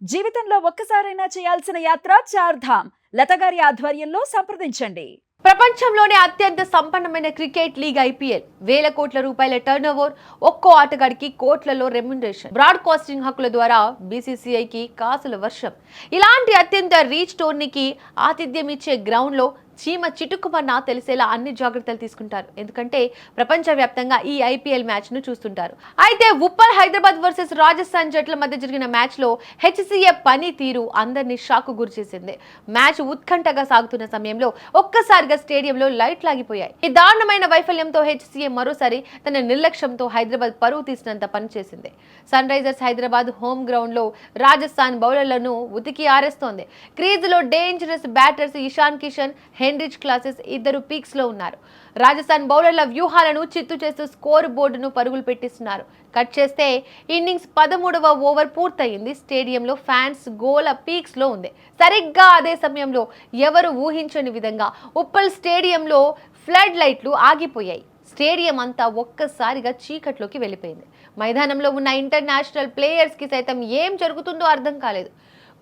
జీవితంలో ఒక్కసారైనా చేయాల్సిన యాత్ర చార్ధామ్. లతగారి ఆధ్వర్యంలో సంప్రదించండి. ప్రపంచంలోనే అత్యంత సంపన్నమైన క్రికెట్ లీగ్ ఐపీఎల్. వేల కోట్ల రూపాయల టర్నోవర్, ఒక్కో ఆటగాడికి కోట్లలో రెమ్యునరేషన్, బ్రాడ్కాస్టింగ్ హక్కుల ద్వారా బీసీసీఐకి కాసుల వర్షం. ఇలాంటి అత్యంత రీచ్ టోర్నీకి ఆతిథ్యం ఇచ్చే గ్రౌండ్ లో చీమ చిటుక్కుమన్నా తెలిసేలా అన్ని జాగ్రత్తలు తీసుకుంటారు. ఎందుకంటే ప్రపంచవ్యాప్తంగా ఈ ఐపీఎల్ మ్యాచ్ ను చూస్తుంటారు. అయితే ఉప్పల్ హైదరాబాద్ వర్సెస్ రాజస్థాన్ జట్ల మధ్య జరిగిన మ్యాచ్ లో హెచ్సీఏ పనితీరు అందరినీ షాక్ గురిచేసింది. మ్యాచ్ ఉత్కంఠగా సాగుతున్న సమయంలో ఒక్కసారిగా స్టేడియంలో లైట్ లాగిపోయాయి. ఈ దారుణమైన వైఫల్యంతో హెచ్సీఏ మరోసారి తన నిర్లక్ష్యంతో హైదరాబాద్ పరువు తీసినంత పనిచేసింది. Sunrisers Hyderabad home ground లో రాజస్థాన్ బౌలర్లను ఉతికి ఆరేస్తోంది. క్రీజ్ లో dangerous batters Ishan Kishan, Heinrich Klaasen ఇద్దరు పీక్స్ లో ఉన్నారు. రాజస్థాన్ బౌలర్ల వ్యూహాలను చిత్తు చేస్తూ స్కోర్ బోర్డును పరుగులు పెట్టిస్తున్నారు. కట్ చేస్తే ఇన్నింగ్స్ 13వ ఓవర్ పూర్తయింది. స్టేడియంలో ఫ్యాన్స్ గోల పీక్స్ లో ఉంది. సరిగ్గా అదే సమయంలో ఎవరు ఊహించని విధంగా ఉప్పల్ స్టేడియంలో ఫ్లడ్ లైట్లు ఆగిపోయాయి. స్టేడియం అంతా ఒక్కసారిగా చీకట్లోకి వెళ్ళిపోయింది. మైదానంలో ఉన్న ఇంటర్నేషనల్ ప్లేయర్స్ కి సైతం ఏం జరుగుతుందో అర్థం కాలేదు.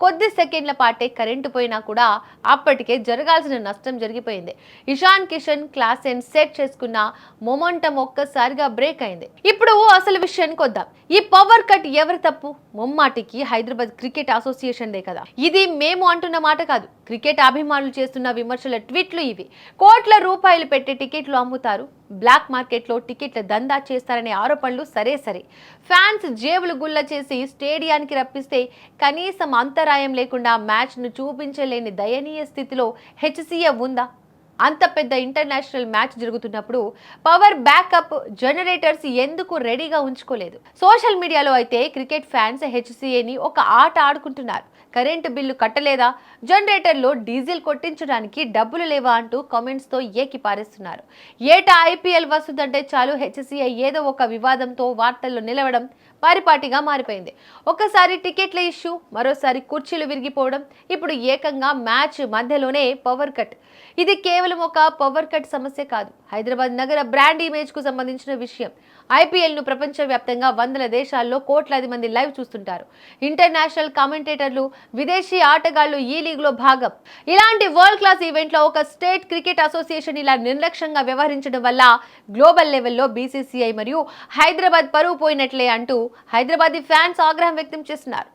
కొద్ది సెకండ్ల పాటే కరెంటు పోయినా కూడా అప్పటికే జరగాల్సిన నష్టం జరిగిపోయింది. ఇషాన్ కిషన్ క్లాసెన్ సెట్ చేసుకున్న మొమెంటం ఒక్కసారిగా బ్రేక్ అయింది. ఇప్పుడు అసలు విషయానికి వద్దాం. ఈ పవర్ కట్ ఎవరి తప్పు? ముమ్మాటికి హైదరాబాద్ క్రికెట్ అసోసియేషన్ దే కదా. ఇది మేము అంటున్న మాట కాదు. క్రికెట్ అభిమానులు చేస్తున్న విమర్శల ట్వీట్లు ఇవి. కోట్ల రూపాయలు పెట్టి టికెట్లు అమ్ముతారు, బ్లాక్ మార్కెట్లో టికెట్ల దందా చేస్తారనే ఆరోపణలు సరే. ఫ్యాన్స్ జేబులు గుల్ల చేసి స్టేడియానికి రప్పిస్తే కనీసం అంతరాయం లేకుండా మ్యాచ్ను చూపించలేని దయనీయ స్థితిలో హెచ్సీఏ ఉందా? అంత పెద్ద ఇంటర్నేషనల్ మ్యాచ్ జరుగుతున్నప్పుడు పవర్ బ్యాకప్ జనరేటర్స్ ఎందుకు రెడీగా ఉంచుకోలేదు? సోషల్ మీడియాలో అయితే క్రికెట్ ఫ్యాన్స్ హెచ్సీఏని ఒక ఆట ఆడుకుంటున్నారు. కరెంటు బిల్లు కట్టలేదా, జనరేటర్లో డీజిల్ కొట్టించడానికి డబ్బులు లేవా అంటూ కామెంట్స్తో ఏకి పారేస్తున్నారు. ఏటా ఐపీఎల్ వస్తుందంటే చాలు హెచ్సీఏ ఏదో ఒక వివాదంతో వార్తల్లో నిలవడం పరిపాటిగా మారిపోయింది. ఒకసారి టికెట్ల ఇష్యూ, మరోసారి కుర్చీలు విరిగిపోవడం, ఇప్పుడు ఏకంగా మ్యాచ్ మధ్యలోనే పవర్ కట్. ఇది కేవలం ఒక పవర్ కట్ సమస్య కాదు, హైదరాబాద్ నగర బ్రాండ్ ఇమేజ్ కు సంబంధించిన విషయం. ఐపీఎల్ ను ప్రపంచవ్యాప్తంగా వందల దేశాల్లో కోట్లాది మంది లైవ్ చూస్తుంటారు. ఇంటర్నేషనల్ కామెంటేటర్లు, విదేశీ ఆటగాళ్లు ఈ లీగ్ లో భాగం. ఇలాంటి వరల్డ్ క్లాస్ ఈవెంట్ లో ఒక స్టేట్ క్రికెట్ అసోసియేషన్ ఇలా నిర్లక్ష్యంగా వ్యవహరించడం వల్ల గ్లోబల్ లెవెల్లో బీసీసీఐ మరియు హైదరాబాద్ పరువు పోయినట్లే అంటూ హైదరాబాదీ ఫ్యాన్స్ ఆగ్రహం వ్యక్తం చేస్తున్నారు.